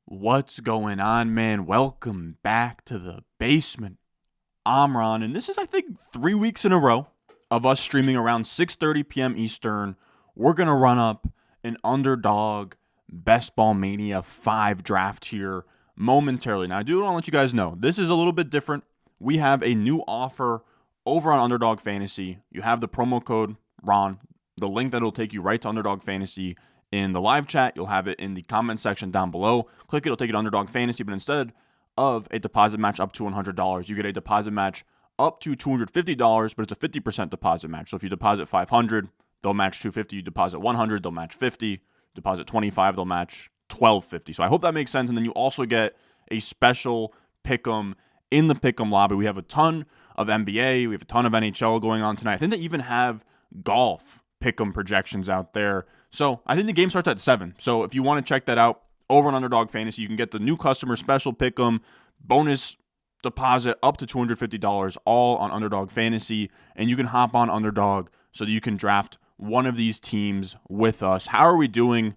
What's going on, man? Welcome back to the basement. I'm Ron, and this is, I think, 3 weeks in a row of us streaming around 6:30 p.m. Eastern. We're going to run up an Underdog Best Ball Mania 5 draft here momentarily. Now, I do want to let you guys know, this is a little bit different. We have a new offer over on Underdog Fantasy. You have the promo code RON, the link that will take you right to Underdog Fantasy in the live chat. You'll have it in the comment section down below. Click it, it'll take you to Underdog Fantasy, but instead of a deposit match up to $100, you get a deposit match up to $250, but it's a 50% deposit match. So if you deposit $500, they'll match $250. You deposit $100, they'll match $50. Deposit $25, they'll match $12.50. So I hope that makes sense. And then you also get a special pick'em in the pick'em lobby. We have a ton of NBA, we have a ton of NHL going on tonight. I think they even have golf pick'em projections out there. So I think the game starts at 7. So if you want to check that out over on Underdog Fantasy, you can get the new customer special pick'em, bonus deposit up to $250, all on Underdog Fantasy. And you can hop on Underdog so that you can draft one of these teams with us. How are we doing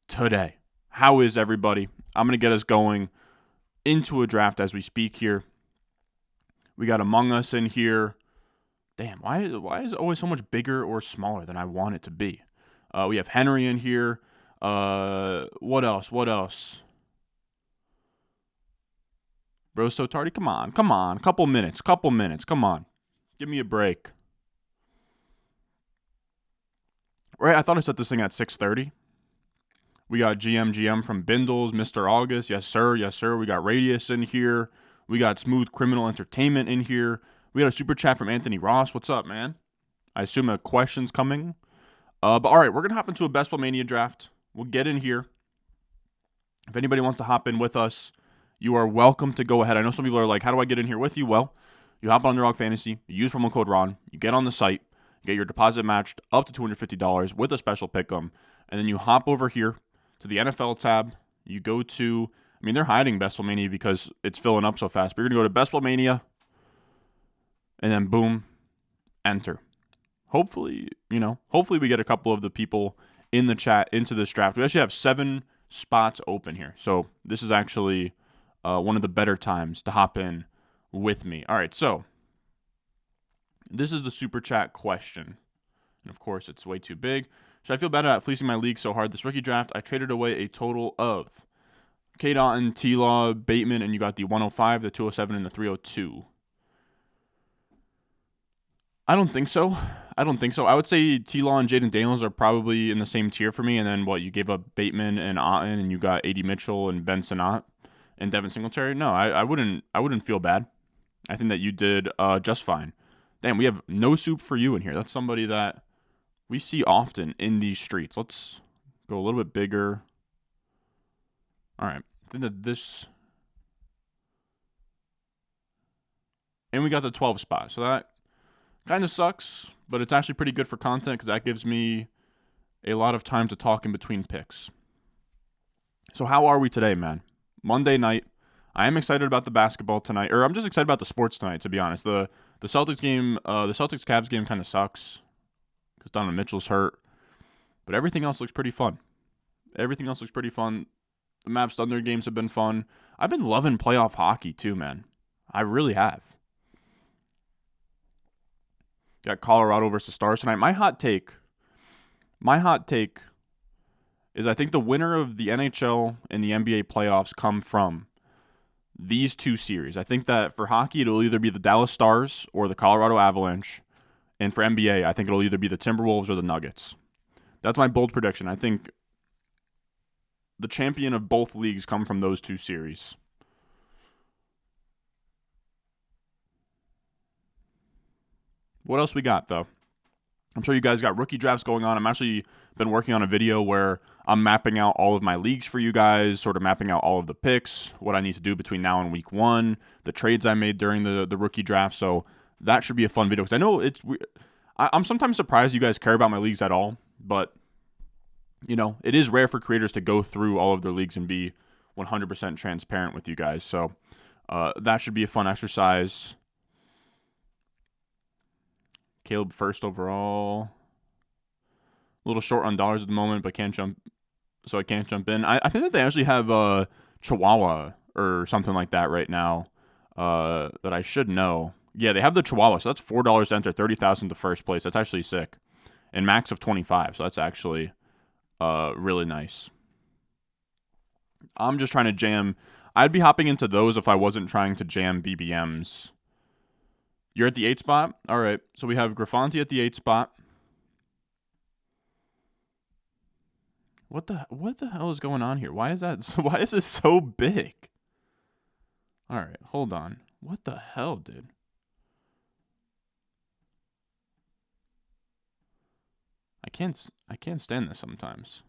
today? How is everybody? I'm going to get us going into a draft as we speak here. We got Among Us in here. Damn, why is it always so much bigger or smaller than I want it to be? We have Henry in here. What else? Bro, so tardy. Come on. Couple minutes. Come on. Give me a break. Right, I thought I set this thing at 6:30. We got GM from Bindles, Mr. August. Yes, sir. We got Radius in here. We got Smooth Criminal Entertainment in here. We got a super chat from Anthony Ross. What's up, man? I assume a question's coming. But all right, we're going to hop into a Best Ball Mania draft. We'll get in here. If anybody wants to hop in with us, you are welcome to go ahead. I know some people are like, how do I get in here with you? Well, you hop on Underdog Fantasy, you use promo code RON, you get on the site, you get your deposit matched up to $250 with a special pick'em, and then you hop over here to the NFL tab. You go to, they're hiding Best Ball Mania because it's filling up so fast, but you're going to go to Best Ball Mania, and then boom, enter. Hopefully we get a couple of the people in the chat into this draft. We actually have 7 spots open here. So this is actually one of the better times to hop in with me. All right, so this is the super chat question. And of course, it's way too big. Should I feel bad about fleecing my league so hard this rookie draft? I traded away a total of K. Dotton, T-Law, Bateman, and you got the 105, the 207, and the 302. I don't think so. I would say T-Law and Jaden Daniels are probably in the same tier for me. And then you gave up Bateman and Otten, and you got A.D. Mitchell and Ben Sinnott and Devin Singletary. No, I wouldn't feel bad. I think that you did just fine. Damn, we have No Soup for You in here. That's somebody that we see often in these streets. Let's go a little bit bigger. All right. I think that this... And we got the 12 spot. So that kind of sucks, but it's actually pretty good for content because that gives me a lot of time to talk in between picks. So how are we today, man? Monday night. I am excited about the basketball tonight, or I'm just excited about the sports tonight, to be honest. The Celtics game, the Celtics-Cavs game kind of sucks because Donovan Mitchell's hurt, but everything else looks pretty fun. The Mavs Thunder games have been fun. I've been loving playoff hockey too, man. I really have. Got Colorado versus Stars tonight. My hot take is I think the winner of the NHL and the NBA playoffs come from these two series. I think that for hockey, it'll either be the Dallas Stars or the Colorado Avalanche. And for NBA, I think it'll either be the Timberwolves or the Nuggets. That's my bold prediction. I think the champion of both leagues come from those two series. What else we got, though? I'm sure you guys got rookie drafts going on. I'm actually been working on a video where I'm mapping out all of my leagues for you guys, sort of mapping out all of the picks, what I need to do between now and week 1, the trades I made during the rookie draft. So that should be a fun video because I know I'm sometimes surprised you guys care about my leagues at all, but it is rare for creators to go through all of their leagues and be 100% transparent with you guys. So that should be a fun exercise. Caleb first overall. A little short on dollars at the moment, but I can't jump in. I think that they actually have Chihuahua or something like that right now that I should know. Yeah, they have the Chihuahua, so that's $4 to enter 30,000 to first place. That's actually sick. And max of 25, so that's actually really nice. I'm just trying to jam. I'd be hopping into those if I wasn't trying to jam BBMs. You're at the 8 spot? All right, so we have Graffonti at the 8 spot. What the hell is going on here? Why is this so big? All right, hold on. What the hell, dude? I can't stand this sometimes.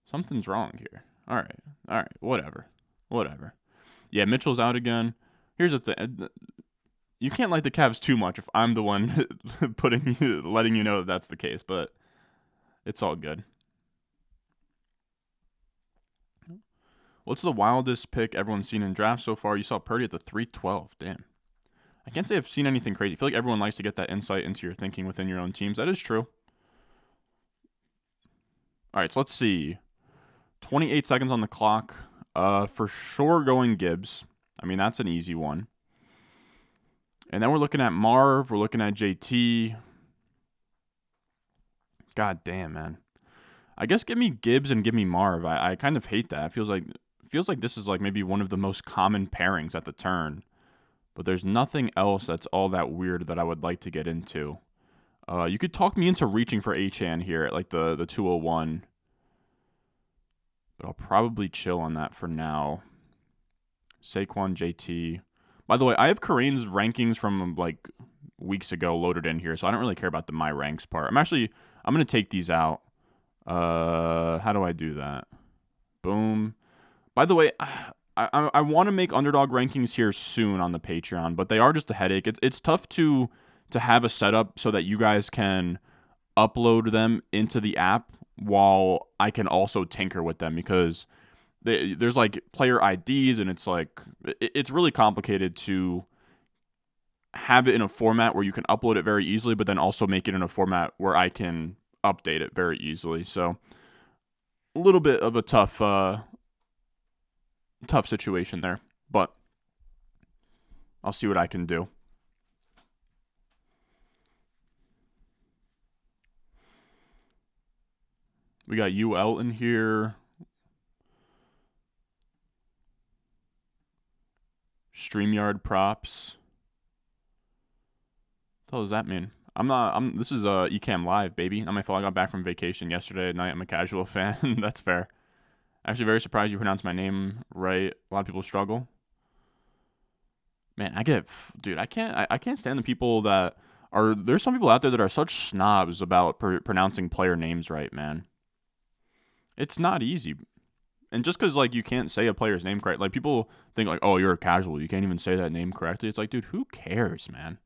Something's wrong here. All right, whatever. Yeah, Mitchell's out again. Here's the thing. You can't like the Cavs too much if I'm the one letting you know that that's the case, but it's all good. What's the wildest pick everyone's seen in drafts so far? You saw Purdy at the 312. Damn. I can't say I've seen anything crazy. I feel like everyone likes to get that insight into your thinking within your own teams. That is true. All right, so let's see. 28 seconds on the clock. For sure going Gibbs. I mean, that's an easy one. And then we're looking at Marv. We're looking at JT. God damn, man. I guess give me Gibbs and give me Marv. I kind of hate that. It feels like this is like maybe one of the most common pairings at the turn. But there's nothing else that's all that weird that I would like to get into. You could talk me into reaching for Achane here at like the 201. But I'll probably chill on that for now. Saquon, JT. By the way, I have Kareem's rankings from like weeks ago loaded in here, so I don't really care about the my ranks part. I'm going to take these out. How do I do that? Boom. By the way, I want to make Underdog rankings here soon on the Patreon, but they are just a headache. It's tough to have a setup so that you guys can upload them into the app while I can also tinker with them, because there's like player IDs, and it's really complicated to have it in a format where you can upload it very easily, but then also make it in a format where I can update it very easily. So a little bit of a tough situation there, but I'll see what I can do. We got UL in here. StreamYard props. What the hell does that mean? This is Ecamm Live, baby. Not my fault. I got back from vacation yesterday at night. I'm a casual fan. That's fair. Actually, very surprised you pronounced my name right. A lot of people struggle. Man, I can't stand the people that are. There's some people out there that are such snobs about pronouncing player names right, man. It's not easy. And just because, like, you can't say a player's name correct, like, people think, like, oh, you're a casual. You can't even say that name correctly. It's like, dude, who cares, man?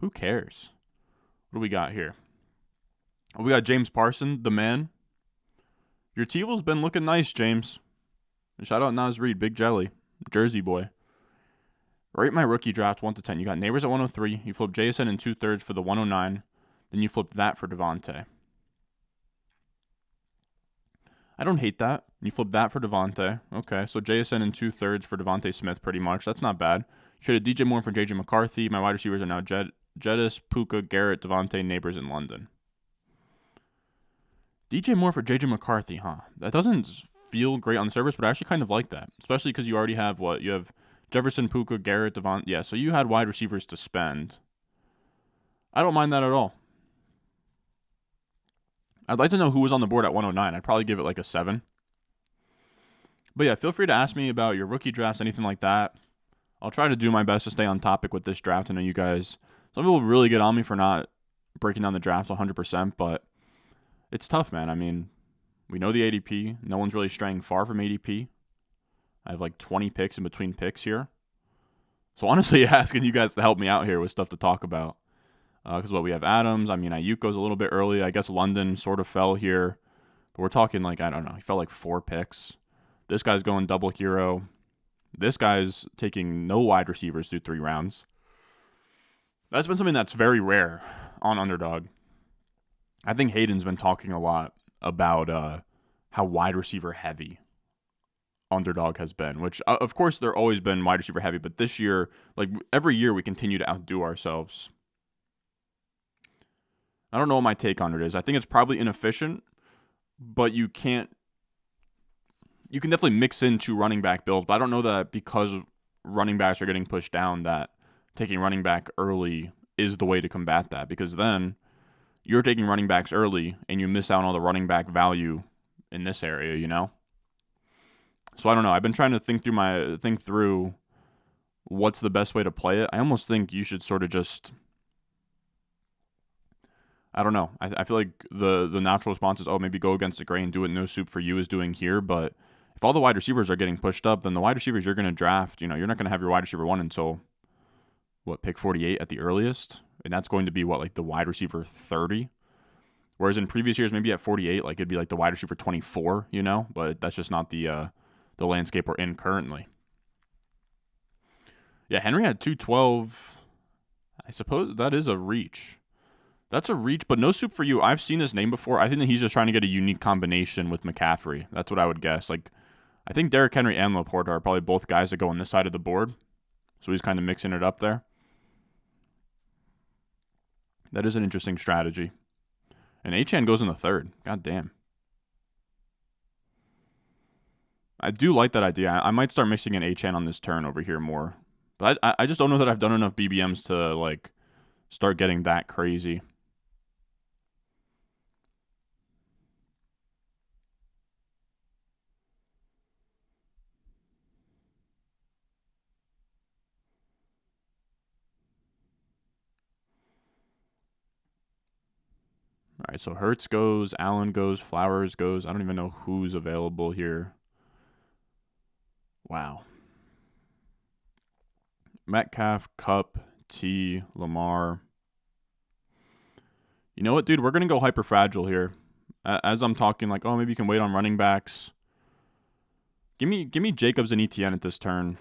Who cares? What do we got here? Oh, we got James Parson, the man. Your TiVo's been looking nice, James. Shout out Nas Reed, Big Jelly, Jersey boy. Rate my rookie draft 1 to 10. You got Neighbors at 103. You flipped JSN in 2/3 for the 109. Then you flipped that for Devontae. I don't hate that. You flipped that for Devontae. Okay, so JSN in 2/3 for Devontae Smith, pretty much. That's not bad. You traded DJ Moore for JJ McCarthy. My wide receivers are now Jettis, Puka, Garrett, Devontae, Neighbors in London. DJ Moore for JJ McCarthy, huh? That doesn't feel great on the surface, but I actually kind of like that, especially because you already have what? You have Jefferson, Puka, Garrett, Devontae. Yeah, so you had wide receivers to spend. I don't mind that at all. I'd like to know who was on the board at 109. I'd probably give it like a 7. But yeah, feel free to ask me about your rookie drafts, anything like that. I'll try to do my best to stay on topic with this draft. I know you guys, some people really get on me for not breaking down the draft 100%, but it's tough, man. I mean, we know the ADP. No one's really straying far from ADP. I have like 20 picks in between picks here. So honestly, asking you guys to help me out here with stuff to talk about. Because we have Adams. I mean, Ayuk goes a little bit early. I guess London sort of fell here. But we're talking like, I don't know. He fell like 4 picks. This guy's going double hero. This guy's taking no wide receivers through 3 rounds. That's been something that's very rare on Underdog. I think Hayden's been talking a lot about how wide receiver heavy Underdog has been, which of course they're always been wide receiver heavy, but this year, like every year, we continue to outdo ourselves. I don't know what my take on it is. I think it's probably inefficient, but you can definitely mix in two running back builds, but I don't know that because running backs are getting pushed down that taking running back early is the way to combat that, because then you're taking running backs early and you miss out on all the running back value in this area, you know? So I don't know. I've been trying to think through what's the best way to play it. I almost think you should sort of just, I don't know. I feel like the natural response is, oh, maybe go against the grain, do what No Soup for You is doing here. But if all the wide receivers are getting pushed up, then the wide receivers you're going to draft, you're not going to have your wide receiver one until, pick 48 at the earliest? And that's going to be, like the wide receiver 30? Whereas in previous years, maybe at 48, like it'd be like the wide receiver 24, But that's just not the landscape we're in currently. Yeah, Henry had 212. I suppose that is a reach. That's a reach, but No Soup for You. I've seen this name before. I think that he's just trying to get a unique combination with McCaffrey. That's what I would guess. Like, I think Derrick Henry and Laporta are probably both guys that go on this side of the board. So he's kind of mixing it up there. That is an interesting strategy. And Achane goes in the third. God damn. I do like that idea. I might start mixing in Achane on this turn over here more. But I just don't know that I've done enough BBMs to, like, start getting that crazy. All right, so Hurts goes, Allen goes, Flowers goes. I don't even know who's available here. Wow. Metcalf, Kupp, T, Lamar. You know what, dude? We're going to go hyper fragile here. As I'm talking, like, oh, maybe you can wait on running backs. Give me Jacobs and ETN at this turn.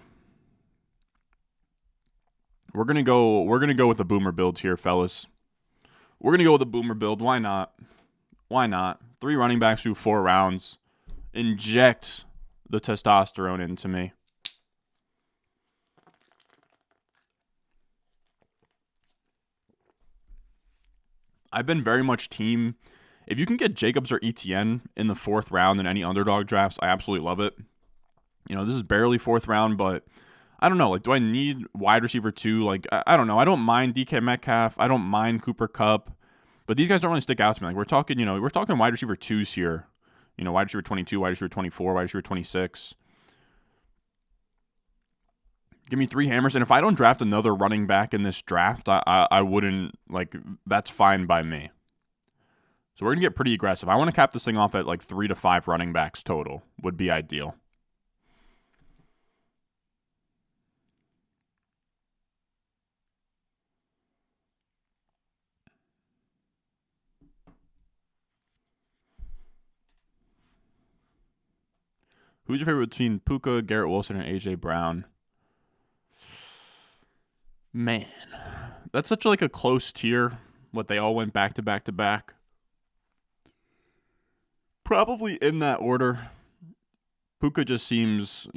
We're gonna go with the boomer build here, fellas. We're gonna go with the boomer build. Why not? Why not? 3 running backs through 4 rounds. Inject the testosterone into me. I've been very much team. If you can get Jacobs or ETN in the 4th round in any underdog drafts, I absolutely love it. This is barely 4th round, but I don't know. Like, do I need wide receiver 2? Like, I don't know. I don't mind DK Metcalf. I don't mind Cooper Kupp. But these guys don't really stick out to me. Like, we're talking wide receiver 2s here. Wide receiver 22, wide receiver 24, wide receiver 26. Give me 3 hammers. And if I don't draft another running back in this draft, I wouldn't, like, that's fine by me. So we're going to get pretty aggressive. I want to cap this thing off at, like, 3 to 5 running backs total would be ideal. Who's your favorite between Puka, Garrett Wilson, and A.J. Brown? Man, that's such like a close tier. What, they all went back to back to back? Probably in that order. Puka just seems,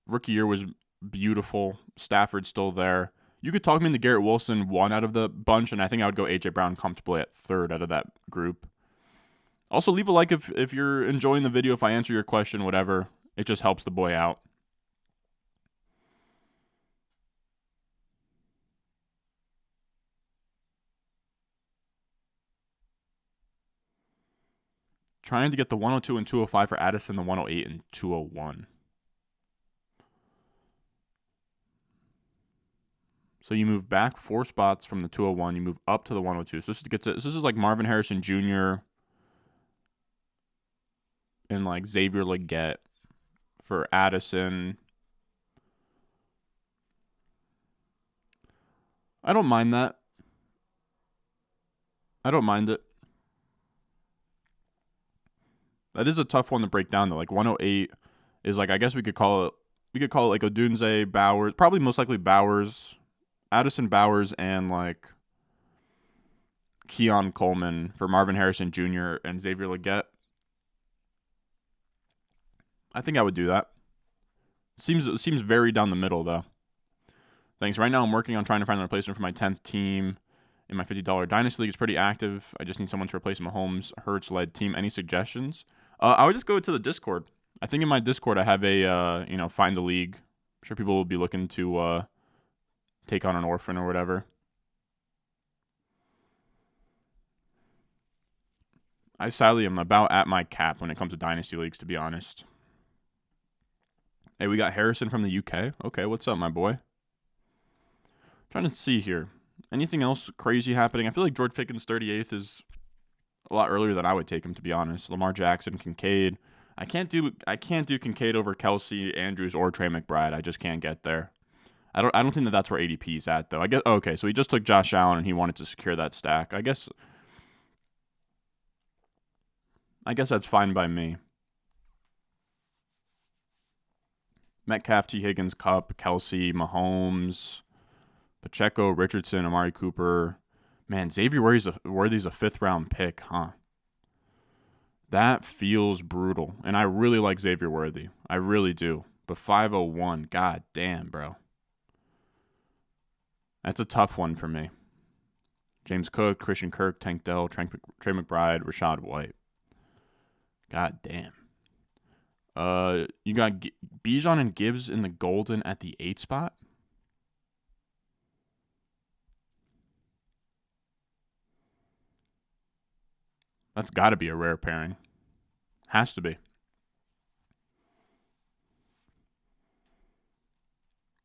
rookie year was beautiful. Stafford's still there. You could talk me into Garrett Wilson 1 out of the bunch, and I think I would go A.J. Brown comfortably at 3rd out of that group. Also, leave a like if you're enjoying the video, if I answer your question, whatever. It just helps the boy out. Trying to get the 102 and 205 for Addison, the 108 and 201. So you move back 4 spots from the 201. You move up to the 102. So this is like Marvin Harrison Jr. and like Xavier Legette for Addison. I don't mind that. I don't mind it. That is a tough one to break down though. Like 108 is like, I guess we could call it like Odunze, Bowers, probably most likely Bowers, Addison Bowers, and like Keon Coleman for Marvin Harrison Jr. and Xavier Legette. I think I would do that. Seems very down the middle though. Thanks. Right now I'm working on trying to find a replacement for my 10th team in my $50 Dynasty League. It's pretty active. I just need someone to replace Mahomes, Hurts-led team. Any suggestions? I would just go to the Discord. I think in my Discord I have a, find a league. I'm sure people will be looking to take on an orphan or whatever. I sadly am about at my cap when it comes to Dynasty Leagues, to be honest. Hey, we got Harrison from the UK. Okay, what's up, my boy? Trying to see here. Anything else crazy happening? I feel like George Pickens 38th is a lot earlier than I would take him, to be honest. Lamar Jackson, Kincaid. I can't do Kincaid over Kelsey, Andrews, or Trey McBride. I just can't get there. I don't think that's where ADP's at though. I guess okay, so he just took Josh Allen and he wanted to secure that stack. I guess that's fine by me. Metcalf, T. Higgins, Kupp, Kelsey, Mahomes, Pacheco, Richardson, Amari Cooper. Man, Xavier Worthy's a 5th-round pick, huh? That feels brutal. And I really like Xavier Worthy. I really do. But 501, god damn, bro. That's a tough one for me. James Cook, Christian Kirk, Tank Dell, Trey McBride, Rashad White. God damn. You got Bijan and Gibbs in the golden at the 8 spot. That's got to be a rare pairing. Has to be.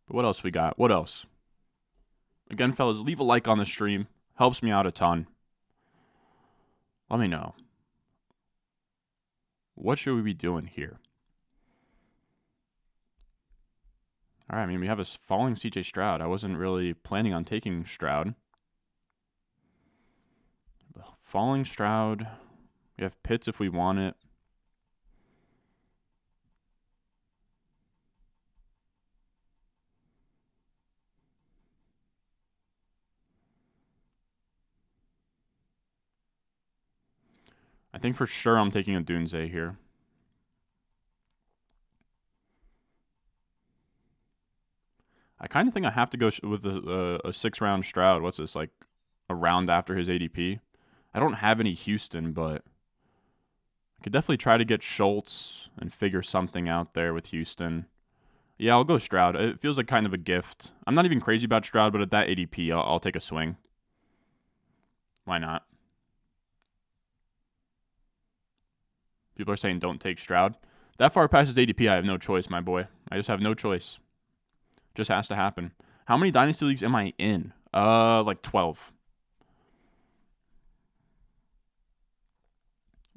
But what else we got? What else? Again, fellas, leave a like on the stream. Helps me out a ton. Let me know. What should we be doing here? All right, I mean, we have a falling CJ Stroud. I wasn't really planning on taking Stroud. Falling Stroud. We have Pitts if we want it. I think for sure I'm taking a Dunze here. I kind of think I have to go with a 6-round Stroud. What's this, like a round after his ADP? I don't have any Houston, but I could definitely try to get Schultz and figure something out there with Houston. Yeah, I'll go Stroud. It feels like kind of a gift. I'm not even crazy about Stroud, but at that ADP, I'll take a swing. Why not? People are saying don't take Stroud. That far past his ADP, I have no choice, my boy. I just have no choice. Just has to happen. How many Dynasty Leagues am I in? Like 12.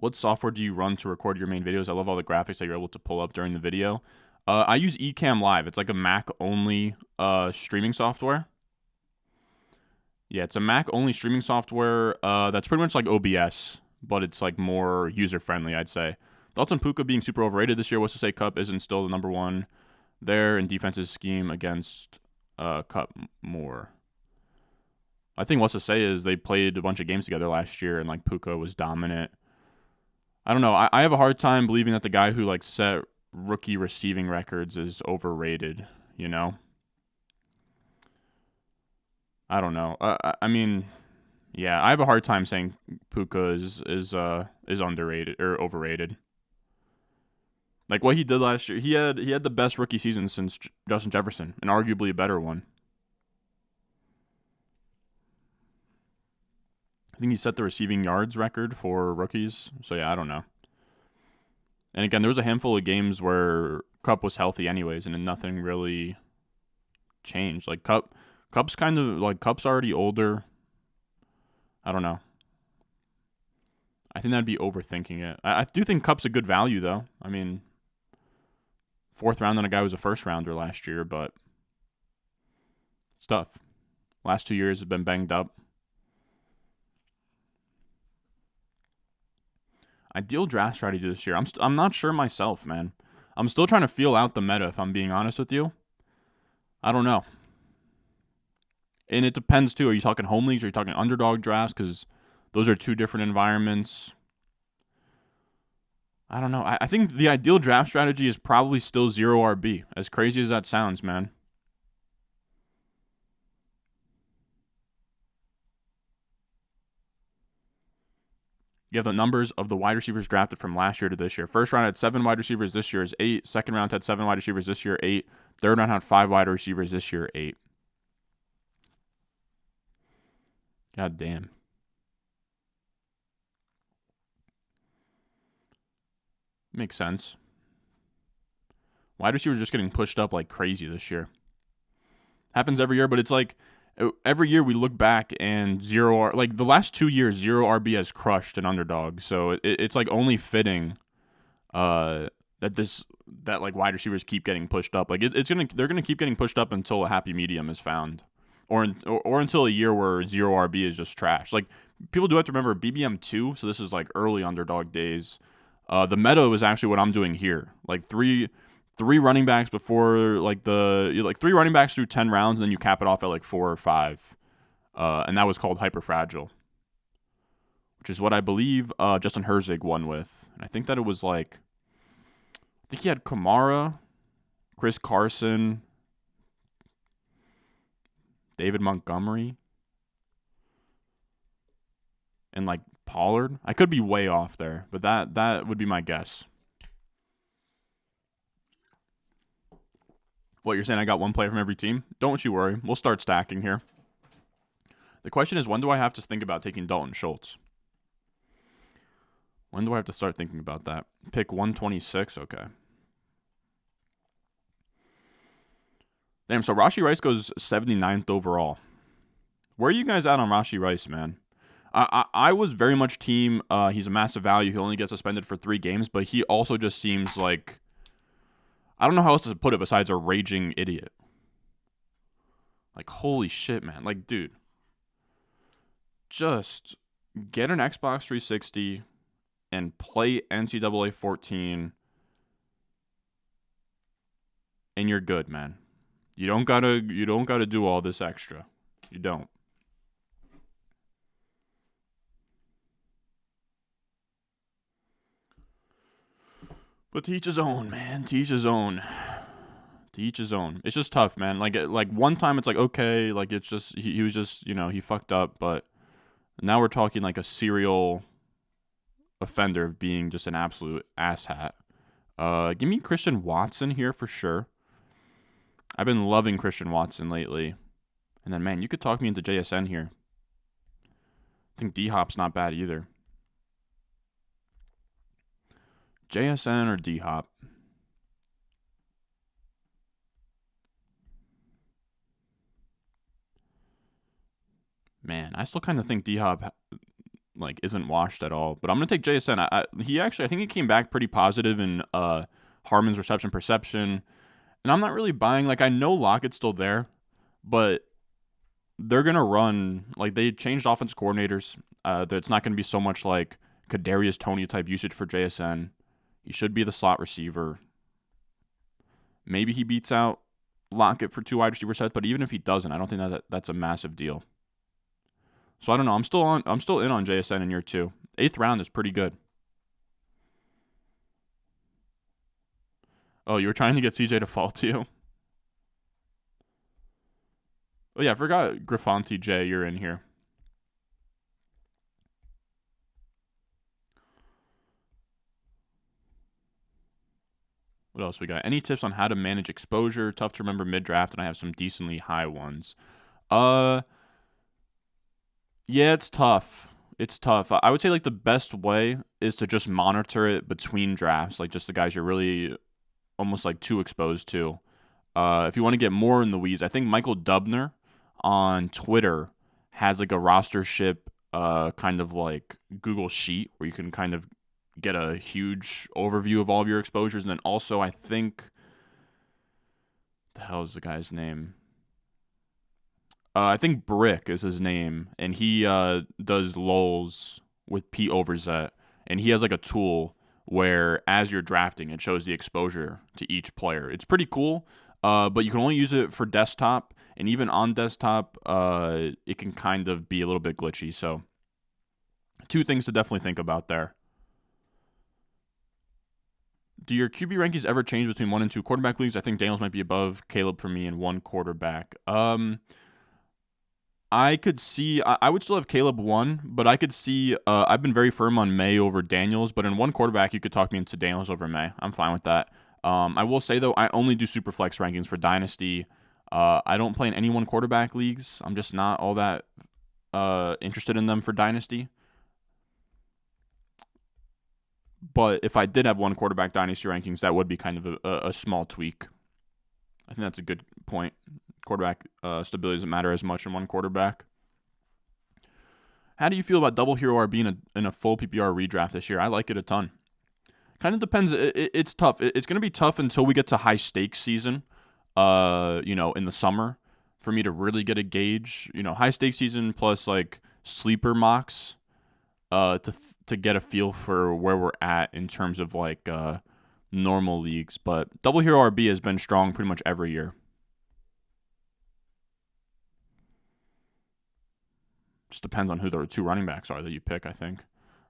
What software do you run to record your main videos? I love all the graphics that you're able to pull up during the video. I use Ecamm Live. It's like a Mac-only streaming software. Yeah, it's a Mac-only streaming software that's pretty much like OBS, but it's like more user-friendly, I'd say. Thoughts on Puka being super overrated this year? What's to say Kupp isn't still the number one there in defense's scheme against Kupp more? I think what's to say is they played a bunch of games together last year, and like Puka was dominant. I don't know. I have a hard time believing that the guy who like set rookie receiving records is overrated, you know? I don't know. I mean, yeah, I have a hard time saying Puka is underrated or overrated. Like what he did last year, he had the best rookie season since Justin Jefferson, and arguably a better one. I think he set the receiving yards record for rookies. So yeah, I don't know. And again, there was a handful of games where Kupp was healthy anyways, and then nothing really changed. Like Kupp's kind of like Kupp's already older. I don't know. I think that'd be overthinking it. I do think Kupp's a good value though. I mean, 4th round on a guy who was a 1st rounder last year, but it's tough. Last 2 years have been banged up. Ideal draft strategy this year. I'm not sure myself, man. I'm still trying to feel out the meta, if I'm being honest with you. I don't know. And it depends, too. Are you talking home leagues or are you talking underdog drafts? Because those are 2 different environments. I don't know. I think the ideal draft strategy is probably still zero RB. As crazy as that sounds, man. You have the numbers of the wide receivers drafted from last year to this year. First round had 7 wide receivers. This year is 8. Second round had 7 wide receivers. This year, 8. Third round had 5 wide receivers. This year, 8. God damn. Makes sense. Wide receivers just getting pushed up like crazy this year. Happens every year, but it's like every year we look back and like the last 2 years, 0 RB has crushed an underdog. So it's like only fitting that like wide receivers keep getting pushed up. Like they're gonna keep getting pushed up until a happy medium is found, or until a year where 0 RB is just trash. Like people do have to remember BBM2. So this is like early underdog days. The meta is actually what I'm doing here. Like three running backs before like like 3 running backs through 10 rounds, and then you cap it off at like 4 or 5. And that was called Hyper Fragile, which is what I believe Justin Herzig won with. And I think that it was like, I think he had Kamara, Chris Carson, David Montgomery, and like Pollard. I could be way off there, but that would be my guess. What, you're saying I got one player from every team? Don't you worry. We'll start stacking here. The question is, when do I have to think about taking Dalton Schultz? When do I have to start thinking about that? Pick 126? Okay. Damn, so Rashee Rice goes 79th overall. Where are you guys at on Rashee Rice, man? I was very much team, he's a massive value. He only gets suspended for 3 games, but he also just seems like, I don't know how else to put it besides a raging idiot. Like, holy shit, man. Like, dude, just get an Xbox 360 and play NCAA 14, and you're good, man. You don't gotta do all this extra. You don't. But to each his own, man. To each his own. To each his own. It's just tough, man. Like one time it's like, okay, like it's just he was just, he fucked up, but now we're talking like a serial offender of being just an absolute asshat. Give me Christian Watson here for sure. I've been loving Christian Watson lately. And then, man, you could talk me into JSN here. I think D-Hop's not bad either. JSN or D-Hop? Man, I still kind of think D-Hop like isn't washed at all. But I'm gonna take JSN. I think he came back pretty positive in Harmon's reception perception. And I'm not really buying, like, I know Lockett's still there, but they're going to run, like, they changed offense coordinators. It's not going to be so much like Kadarius Toney type usage for JSN. He should be the slot receiver. Maybe he beats out Lockett for 2 wide receiver sets, but even if he doesn't, I don't think that's a massive deal. So I don't know. I'm still in on JSN in year 2. 8th round is pretty good. Oh, you were trying to get CJ to fall to you? Oh, yeah, I forgot Griffanti J, you're in here. What else we got? Any tips on how to manage exposure? Tough to remember mid-draft, and I have some decently high ones. Yeah, it's tough. It's tough. I would say, like, the best way is to just monitor it between drafts, like just the guys you're really almost like too exposed to. If you want to get more in the weeds, I think Michael Dubner on Twitter has like a rostership kind of like Google sheet where you can kind of get a huge overview of all of your exposures. And then also I think, the hell is the guy's name? I think Brick is his name, and he does lulls with Pete Overzet, and he has like a tool where as you're drafting, it shows the exposure to each player. It's pretty cool, but you can only use it for desktop, and even on desktop, it can kind of be a little bit glitchy. So 2 things to definitely think about there. Do your QB rankings ever change between 1 and 2 quarterback leagues? I think Daniels might be above Caleb for me in 1 quarterback. I could see. I would still have Caleb 1, but I could see. I've been very firm on May over Daniels, but in 1 quarterback, you could talk me into Daniels over May. I'm fine with that. I will say though, I only do super flex rankings for Dynasty. I don't play in any 1 quarterback leagues. I'm just not all that interested in them for Dynasty. But if I did have 1 quarterback Dynasty rankings, that would be kind of a small tweak. I think that's a good point. Quarterback stability doesn't matter as much in 1 quarterback. How do you feel about double hero RB in a full PPR redraft this year? I like it a ton. Kind of depends. It's tough. It's going to be tough until we get to high stakes season. In the summer, for me to really get a gauge. High stakes season plus like sleeper mocks. To get a feel for where we're at in terms of like normal leagues. But double hero RB has been strong pretty much every year. Just depends on who the 2 running backs are that you pick, I think.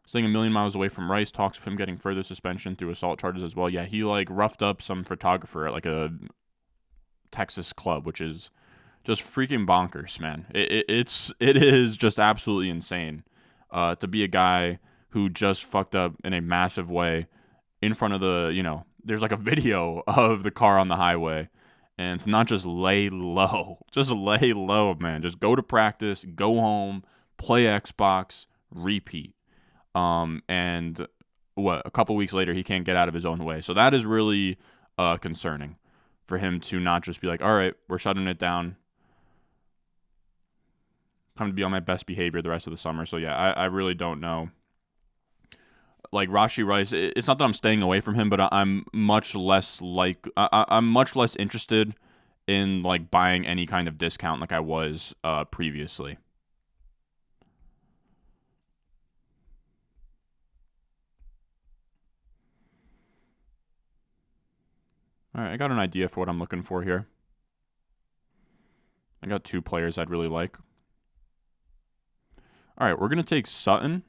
Staying a million miles away from Rice, talks of him getting further suspension through assault charges as well. Yeah, he like roughed up some photographer at like a Texas club, which is just freaking bonkers, man. It is just absolutely insane to be a guy who just fucked up in a massive way in front of there's like a video of the car on the highway, and to not just lay low, man. Just go to practice, go home, play Xbox, repeat. And a couple weeks later, he can't get out of his own way. So that is really concerning for him to not just be like, all right, we're shutting it down. I'm going to be on my best behavior the rest of the summer. So yeah, I really don't know. Like Rashee Rice, it's not that I'm staying away from him, but I'm much less interested in like buying any kind of discount like I was previously. All right, I got an idea for what I'm looking for here. I got 2 players I'd really like. All right, we're going to take Sutton.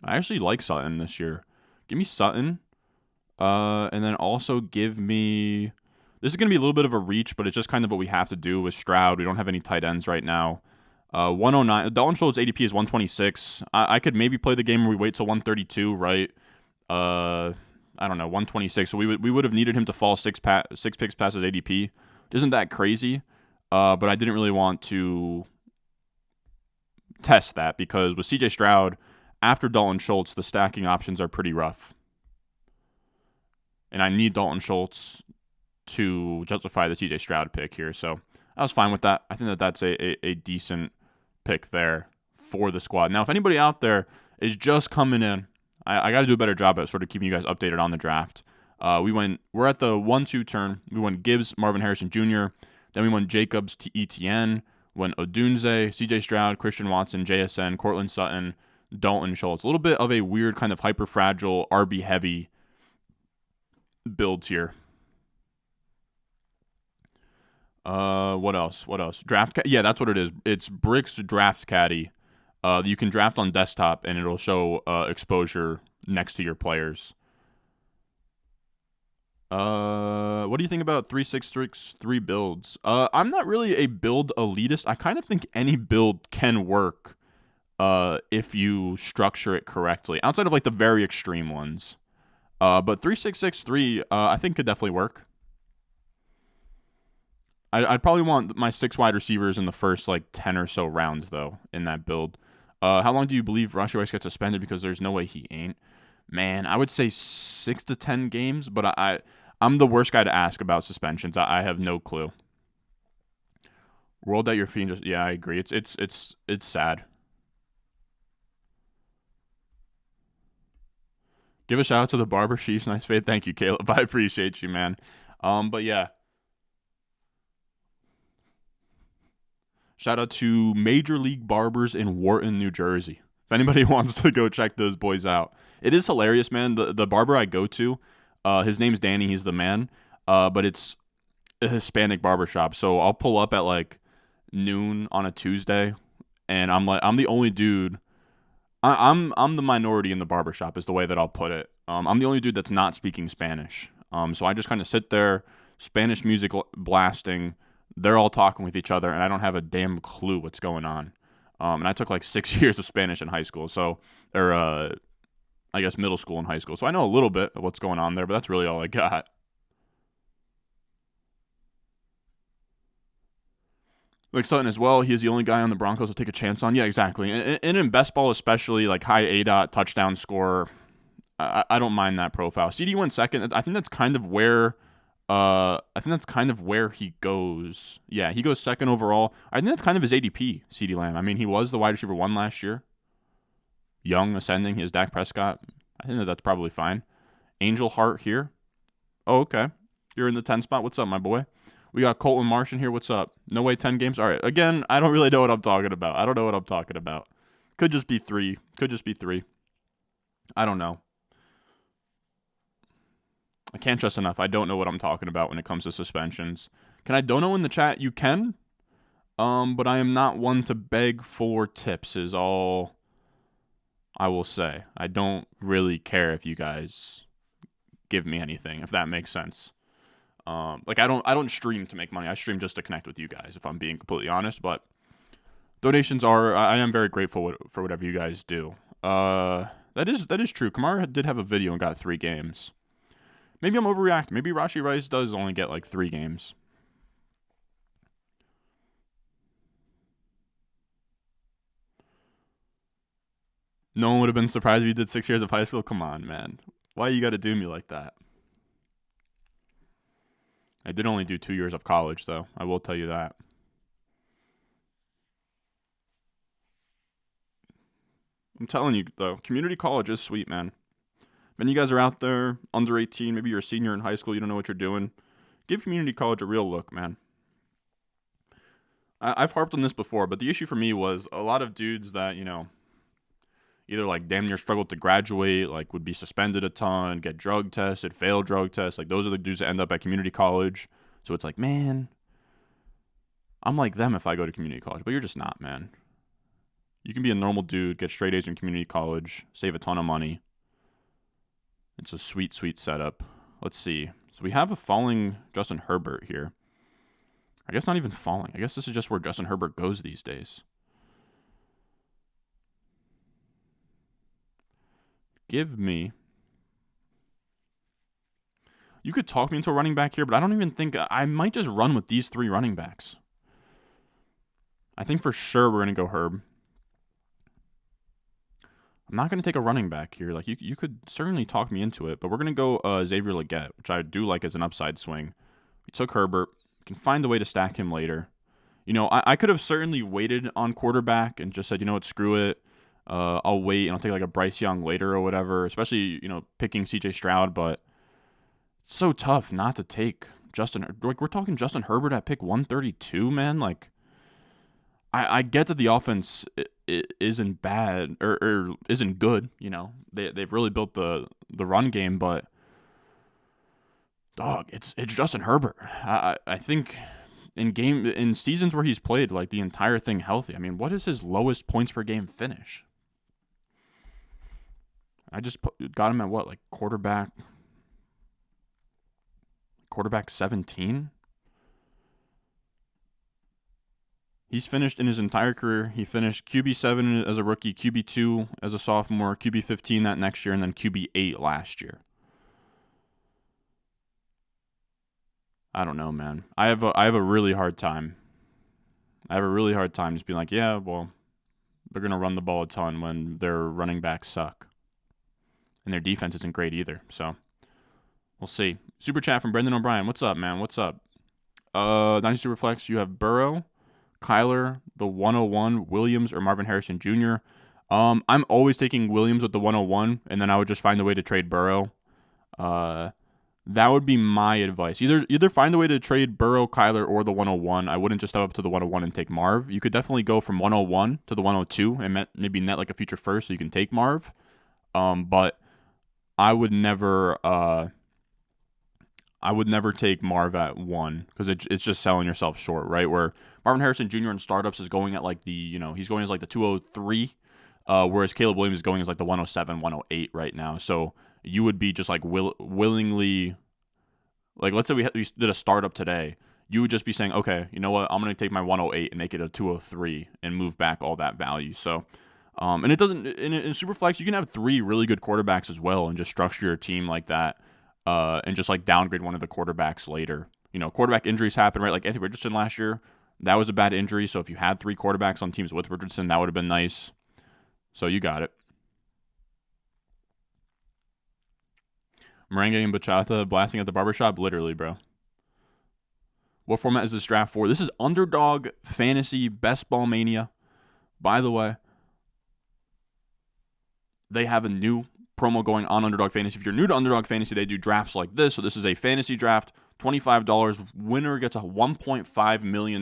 I actually like Sutton this year. Give me Sutton. And then also give me... This is going to be a little bit of a reach, but it's just kind of what we have to do with Stroud. We don't have any tight ends right now. 109. Dalton Schultz ADP is 126. I could maybe play the game where we wait till 132, right? I don't know, 126. So we would have needed him to fall 6 picks past his ADP. Isn't that crazy? But I didn't really want to test that because with CJ Stroud, after Dalton Schultz, the stacking options are pretty rough. And I need Dalton Schultz to justify the CJ Stroud pick here. So I was fine with that. I think that that's a decent pick there for the squad. Now, if anybody out there is just coming in, I got to do a better job at sort of keeping you guys updated on the draft. We're at the 1-2 turn. We went Gibbs, Marvin Harrison Jr., then we went Jacobs to ETN, went Odunze, CJ Stroud, Christian Watson, JSN, Cortland Sutton, Dalton Schultz. A little bit of a weird kind of hyper-fragile, RB-heavy builds here. What else? Yeah, that's what it is. It's Brick's Draft Caddy. You can draft on desktop, and it'll show exposure next to your players. What do you think about 3-6-3 builds? I'm not really a build elitist. I kind of think any build can work if you structure it correctly, outside of like the very extreme ones. But 3-6-6-3, I think could definitely work. I'd probably want my 6 wide receivers in the first like 10 or so rounds though in that build. How long do you believe Rashee Rice gets suspended? Because there's no way he ain't. Man, I would say 6 to 10 games, but I'm the worst guy to ask about suspensions. I have no clue. Rolled at your feet. Yeah, I agree. It's sad. Give a shout out to the Barber Chiefs. Nice fade. Thank you, Caleb. I appreciate you, man. But yeah. Shout out to Major League Barbers in Wharton, New Jersey. If anybody wants to go check those boys out. It is hilarious, man. The barber I go to, his name's Danny. He's the man. But it's a Hispanic barbershop. So I'll pull up at like noon on a Tuesday, and I'm the only dude. I'm the minority in the barbershop is the way that I'll put it. I'm the only dude that's not speaking Spanish. So I just kind of sit there, Spanish music blasting. They're all talking with each other, and I don't have a damn clue what's going on. And I took like 6 years of Spanish in high school, or I guess middle school and high school. So I know a little bit of what's going on there, but that's really all I got. Like Sutton as well, he is the only guy on the Broncos to take a chance on. Yeah, exactly. And in best ball especially, like high ADOT, touchdown scorer, I don't mind that profile. CD went second. I think that's kind of where he goes. Yeah, he goes second overall. I think that's kind of his ADP, CD Lamb. I mean, he was the wide receiver 1 last year. Young, ascending. He has Dak Prescott. I think that's probably fine. Angel Heart here. Oh, okay. You're in the 10 spot. What's up, my boy? We got Colton Martian here. What's up? No way 10 games? All right. Again, I don't really know what I'm talking about. Could just be 3. I don't know. I can't stress enough. I don't know what I'm talking about when it comes to suspensions. Can I dono in the chat? You can. But I am not one to beg for tips is all I will say. I don't really care if you guys give me anything, if that makes sense. Like I don't stream to make money. I stream just to connect with you guys, if I'm being completely honest. But donations I am very grateful for whatever you guys do. That is true. Kamara did have a video and got 3 games. Maybe I'm overreacting. Maybe Rashee Rice does only get like 3 games. No one would have been surprised if you did 6 years of high school. Come on, man. Why you got to do me like that? I did only do 2 years of college, though. I will tell you that. I'm telling you, though, community college is sweet, man. When you guys are out there, under 18, maybe you're a senior in high school, you don't know what you're doing, give community college a real look, man. I've harped on this before, but the issue for me was a lot of dudes that, either like damn near struggled to graduate, like would be suspended a ton, get drug tested, fail drug tests. Like those are the dudes that end up at community college. So it's like, man, I'm like them if I go to community college, but you're just not, man. You can be a normal dude, get straight A's in community college, save a ton of money. It's a sweet, sweet setup. Let's see. So we have a falling Justin Herbert here. I guess not even falling. I guess this is just where Justin Herbert goes these days. Give me. You could talk me into a running back here, but I don't even think I might just run with these 3 running backs. I think for sure we're going to go Herb. I'm not going to take a running back here. Like you could certainly talk me into it, but we're going to go Xavier Legette, which I do like as an upside swing. We took Herbert. We can find a way to stack him later. I could have certainly waited on quarterback and just said, you know what, screw it. I'll wait and I'll take like a Bryce Young later or whatever, especially, picking CJ Stroud, but it's so tough not to take Justin. Like we're talking Justin Herbert at pick 132, man. Like I get that the offense isn't bad or isn't good. They've really built the run game, but dog, it's Justin Herbert. I think in seasons where he's played like the entire thing healthy. I mean, what is his lowest points per game finish? I just got him at what, like quarterback 17? He's finished in his entire career. He finished QB7 as a rookie, QB2 as a sophomore, QB15 that next year, and then QB8 last year. I don't know, man. I have a really hard time. Just being like, yeah, well, they're going to run the ball a ton when their running backs suck. And their defense isn't great either. So, we'll see. Super chat from Brendan O'Brien. What's up, man? What's up? Dynasty Superflex, you have Burrow, Kyler, the 101, Williams, or Marvin Harrison Jr. I'm always taking Williams with the 101, and then I would just find a way to trade Burrow. That would be my advice. Either find a way to trade Burrow, Kyler, or the 101. I wouldn't just step up to the 101 and take Marv. You could definitely go from 101 to the 102 and maybe net like a future first so you can take Marv. But I would never take Marv at 1 because it's just selling yourself short, right? Where Marvin Harrison Jr. in startups is going at like he's going as like the 203, whereas Caleb Williams is going as like the 107, 108 right now. So you would be just like willingly, like let's say we did a startup today, you would just be saying, okay, you know what, I'm going to take my 108 and make it a 203 and move back all that value. So, and it doesn't, in Superflex, you can have 3 really good quarterbacks as well and just structure your team like that, and just like downgrade one of the quarterbacks later. Quarterback injuries happen, right? Like Anthony Richardson last year, that was a bad injury. So if you had 3 quarterbacks on teams with Richardson, that would have been nice. So you got it. Merengue and bachata blasting at the barbershop? Literally, bro. What format is this draft for? This is Underdog Fantasy Best Ball Mania. By the way, they have a new promo going on Underdog Fantasy. If you're new to Underdog Fantasy, they do drafts like this. So this is a fantasy draft, $25. Winner gets a $1.5 million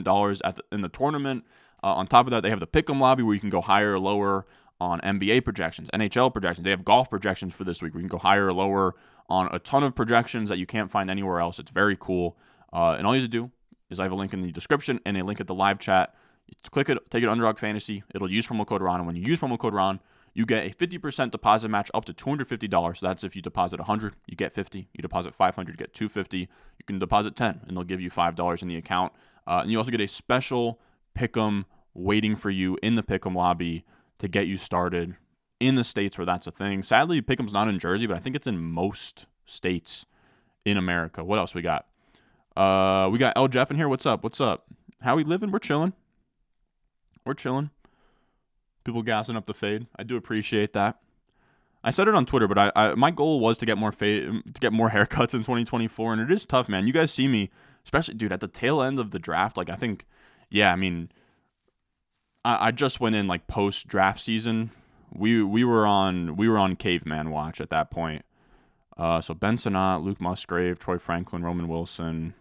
in the tournament. On top of that, they have the Pick'em lobby where you can go higher or lower on NBA projections, NHL projections. They have golf projections for this week where you can go higher or lower on a ton of projections that you can't find anywhere else. It's very cool. And all you have to do is I have a link in the description and a link at the live chat. You click it, take it to Underdog Fantasy. It'll use promo code RON. And when you use promo code RON, you get a 50% deposit match up to $250. So that's if you deposit $100, you get $50. You deposit $500, you get $250. You can deposit $10, and they'll give you $5 in the account. And you also get a special Pick'em waiting for you in the Pick'em lobby to get you started in the states where that's a thing. Sadly, Pick'em's not in Jersey, but I think it's in most states in America. What else we got? We got L. Jeff in here. What's up? What's up? How we living? We're chilling. We're chilling. People gassing up the fade. I do appreciate that. I said it on Twitter, but I my goal was to get more haircuts in 2024, and it is tough, man. You guys see me, especially, dude, at the tail end of the draft. Like, I think, yeah, I mean, I just went in like post draft season. We were on caveman watch at that point. So Ben Sinnott, Luke Musgrave, Troy Franklin, Roman Wilson.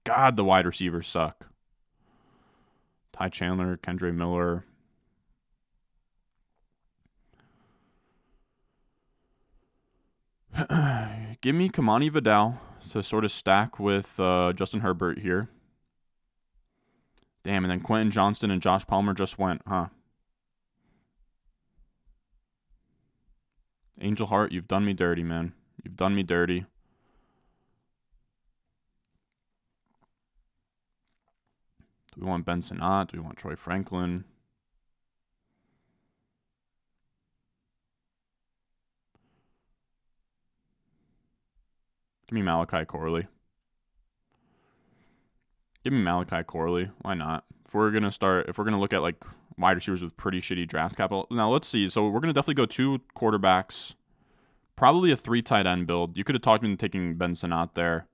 God, the wide receivers suck. Ty Chandler, Kendre Miller. Give me Kamani Vidal to sort of stack with Justin Herbert here. Damn, and then Quentin Johnston and Josh Palmer just went, huh? Angel Hart, you've done me dirty, man. You've done me dirty. Do we want Ben Sinnott? Do we want Troy Franklin? Give me Malachi Corley. Give me Malachi Corley. Why not? If we're gonna look at like wide receivers with pretty shitty draft capital. Now let's see. So we're gonna definitely go 2 quarterbacks, probably a 3 tight end build. You could have talked me into taking Ben Sinnott there,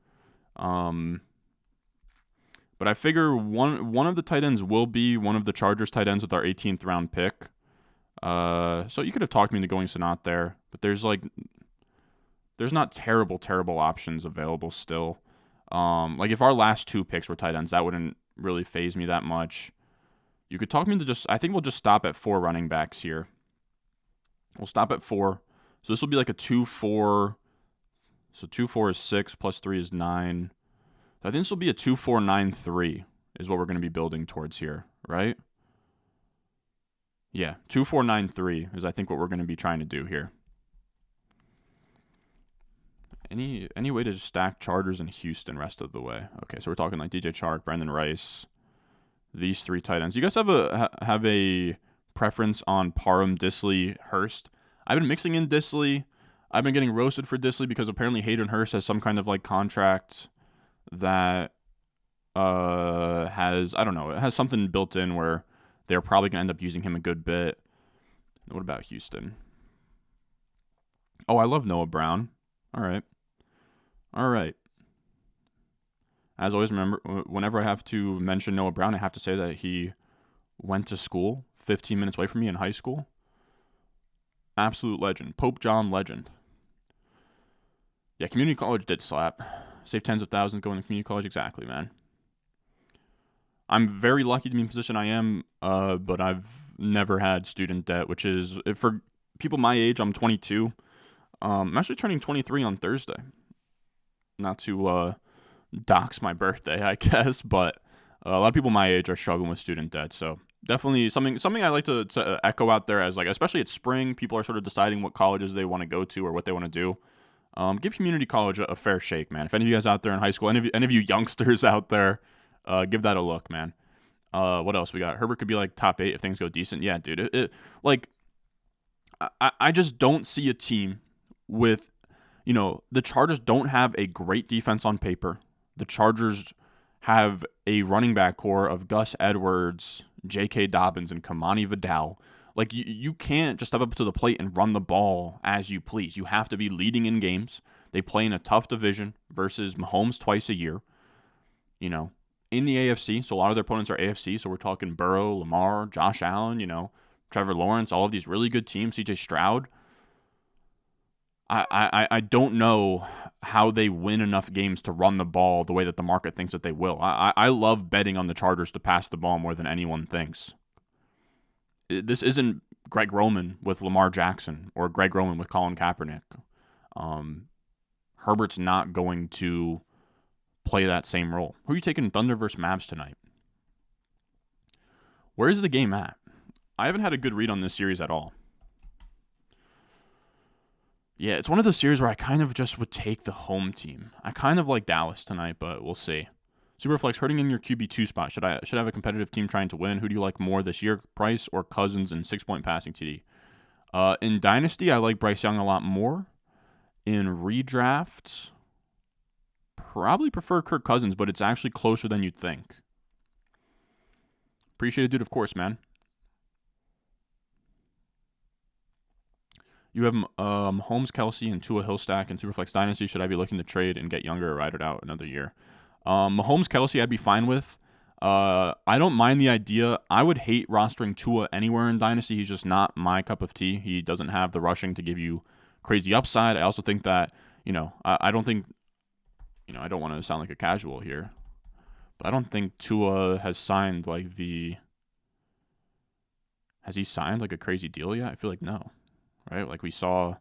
but I figure one of the tight ends will be one of the Chargers tight ends with our 18th round pick. So you could have talked me into going Sinnott there, but there's not terrible options available still. Like if our last 2 picks were tight ends, that wouldn't really faze me that much. You could talk me into I think we'll just stop at 4 running backs here. We'll stop at 4. So this will be like a 2-4. So 2-4 is 6 plus 3 is 9. So I think this will be a 2-4-9-3 is what we're going to be building towards here, right? Yeah, 2-4-9-3 is I think what we're going to be trying to do here. Any way to stack Chargers and Houston rest of the way? Okay, so we're talking like DJ Chark, Brandon Rice, these 3 tight ends. You guys have a preference on Parham, Disley, Hurst? I've been mixing in Disley. I've been getting roasted for Disley because apparently Hayden Hurst has some kind of like contract that has, I don't know, it has something built in where they're probably going to end up using him a good bit. What about Houston? Oh, I love Noah Brown. All right. As always, remember, whenever I have to mention Noah Brown, I have to say that he went to school 15 minutes away from me in high school. Absolute legend. Pope John legend. Yeah, community college did slap. Save tens of thousands going to community college. Exactly, man. I'm very lucky to be in the position I am, but I've never had student debt, which is, for people my age, I'm 22. I'm actually turning 23 on Thursday. Not to dox my birthday, I guess, but a lot of people my age are struggling with student debt, so definitely something I like to echo out there as like, especially at spring, people are sort of deciding what colleges they want to go to or what they want to do. Give community college a fair shake, man. If any of you guys out there in high school, any of you youngsters out there, give that a look, man. What else we got? Herbert could be like top 8 if things go decent. Yeah, dude. Like I just don't see a team with, the Chargers don't have a great defense on paper. The Chargers have a running back core of Gus Edwards, J.K. Dobbins, and Kamani Vidal. Like, you can't just step up to the plate and run the ball as you please. You have to be leading in games. They play in a tough division versus Mahomes twice a year, in the AFC. So a lot of their opponents are AFC. So we're talking Burrow, Lamar, Josh Allen, Trevor Lawrence, all of these really good teams, CJ Stroud. I don't know how they win enough games to run the ball the way that the market thinks that they will. I love betting on the Chargers to pass the ball more than anyone thinks. This isn't Greg Roman with Lamar Jackson or Greg Roman with Colin Kaepernick. Herbert's not going to play that same role. Who are you taking Thunder versus Mavs tonight? Where is the game at? I haven't had a good read on this series at all. Yeah, it's one of those series where I kind of just would take the home team. I kind of like Dallas tonight, but we'll see. Superflex, hurting in your QB2 spot. Should I have a competitive team trying to win? Who do you like more this year, Price or Cousins and 6-point passing TD? In Dynasty, I like Bryce Young a lot more. In redrafts, probably prefer Kirk Cousins, but it's actually closer than you'd think. Appreciate it, dude, of course, man. You have Mahomes, Kelsey, and Tua Hillstack in Superflex Dynasty. Should I be looking to trade and get younger or ride it out another year? Mahomes, Kelsey, I'd be fine with. I don't mind the idea. I would hate rostering Tua anywhere in Dynasty. He's just not my cup of tea. He doesn't have the rushing to give you crazy upside. I also think that, I don't think, I don't want to sound like a casual here, but I don't think Tua has signed has he signed like a crazy deal yet? I feel like no. Right? Like we saw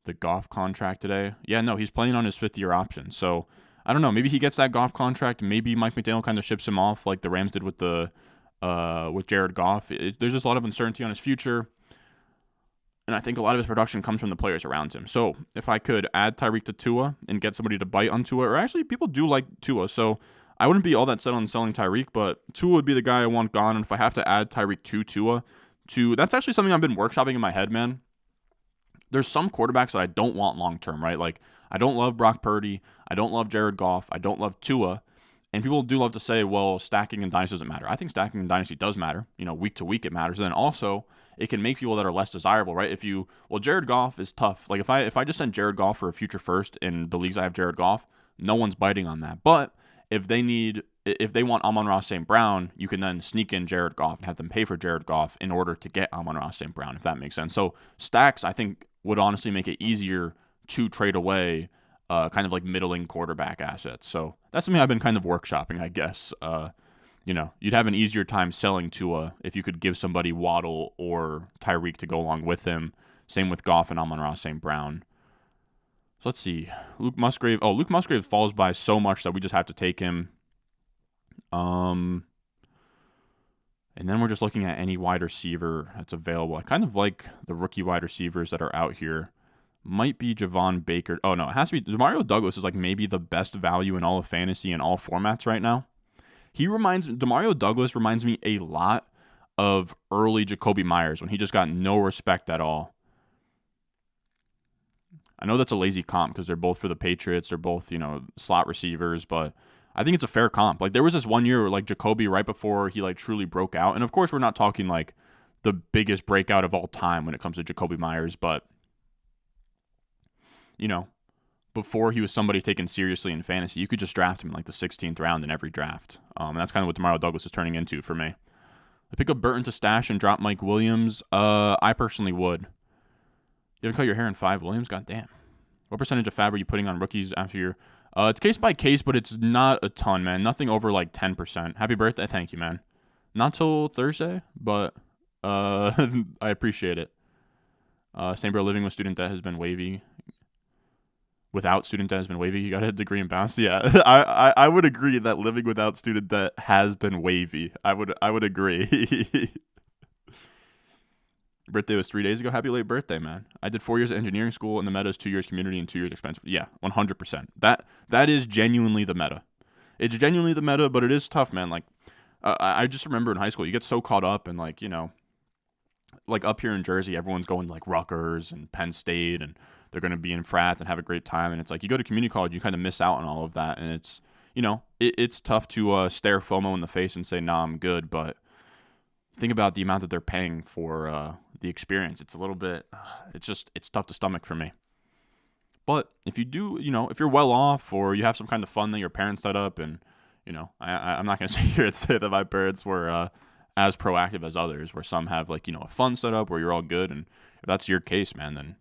the Goff contract today. Yeah, no, he's playing on his 5th-year option. So I don't know. Maybe he gets that Goff contract. Maybe Mike McDaniel kind of ships him off like the Rams did with with Jared Goff. There's just a lot of uncertainty on his future. And I think a lot of his production comes from the players around him. So if I could add Tyreek to Tua and get somebody to bite on Tua, or actually people do like Tua. So I wouldn't be all that set on selling Tyreek, but Tua would be the guy I want gone. And if I have to add Tyreek to Tua, that's actually something I've been workshopping in my head, man. There's some quarterbacks that I don't want long-term, right? Like, I don't love Brock Purdy. I don't love Jared Goff. I don't love Tua. And people do love to say, well, stacking in Dynasty doesn't matter. I think stacking in Dynasty does matter. Week to week it matters. And then also, it can make people that are less desirable, right? Jared Goff is tough. Like, if I just send Jared Goff for a future first in the leagues I have Jared Goff, no one's biting on that. But if they want Amon-Ra St. Brown, you can then sneak in Jared Goff and have them pay for Jared Goff in order to get Amon-Ra St. Brown, if that makes sense. So stacks, I think, would honestly make it easier to trade away kind of like middling quarterback assets. So that's something I've been kind of workshopping, I guess. You'd have an easier time selling Tua if you could give somebody Waddle or Tyreek to go along with him. Same with Goff and Amon-Ra St. Brown. So let's see. Luke Musgrave. Oh, Luke Musgrave falls by so much that we just have to take him. And then we're just looking at any wide receiver that's available. I kind of like the rookie wide receivers that are out here. Might be Javon Baker. Oh, no, it has to be. Demario Douglas is like maybe the best value in all of fantasy in all formats right now. Demario Douglas reminds me a lot of early Jacoby Myers when he just got no respect at all. I know that's a lazy comp because they're both for the Patriots. They're both, slot receivers, but I think it's a fair comp. Like, there was this one year where, like, Jacoby right before he, like, truly broke out. And, of course, we're not talking, like, the biggest breakout of all time when it comes to Jacoby Myers. But, before he was somebody taken seriously in fantasy, you could just draft him in, like, the 16th round in every draft. And that's kind of what Demario Douglas is turning into for me. I pick up Burton to stash and drop Mike Williams. I personally would. You ever cut your hair in 5 Williams? God damn. What percentage of fab are you putting on rookies after your... It's case by case, but it's not a ton, man. Nothing over like 10%. Happy birthday. Thank you, man. Not till Thursday, but I appreciate it. St. Bro living with student debt has been wavy. without student debt has been wavy. You got a degree in balance. Yeah, I would agree that living without student debt has been wavy. I would agree. Birthday was 3 days ago. Happy late birthday, man. I did 4 years of engineering school, and the meta is 2 years community and 2 years expensive. Yeah, 100%. That is genuinely the meta. It's genuinely the meta, but it is tough, man. Like, I just remember in high school, you get so caught up in, like, like up here in Jersey, everyone's going to like Rutgers and Penn State, and they're going to be in frats and have a great time. And it's like you go to community college, you kind of miss out on all of that. And it's, it's tough to stare FOMO in the face and say, nah, I'm good. But think about the amount that they're paying for the experience. It's a little bit, it's tough to stomach for me. But if you do, if you're well off or you have some kind of fun that your parents set up, and, I'm not going to sit here and say that my parents were as proactive as others, where some have like, a fun setup where you're all good. And if that's your case, man, then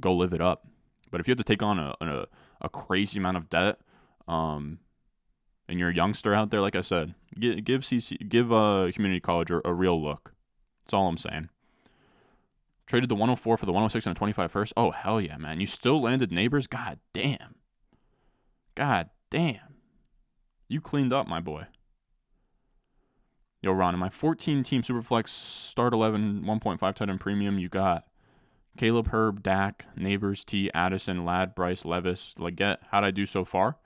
go live it up. But if you have to take on a crazy amount of debt, and you're a youngster out there, like I said, give community college a real look. That's all I'm saying. Traded the 104 for the 106 and a 25 first. Oh, hell yeah, man. You still landed neighbors? God damn. God damn. You cleaned up, my boy. Yo, Ron, in my 14-team Superflex start 11 1.5 tight end premium, you got Caleb, Herb, Dak, Neighbors, T, Addison, Ladd, Bryce, Levis, Leggett. How'd I do so far?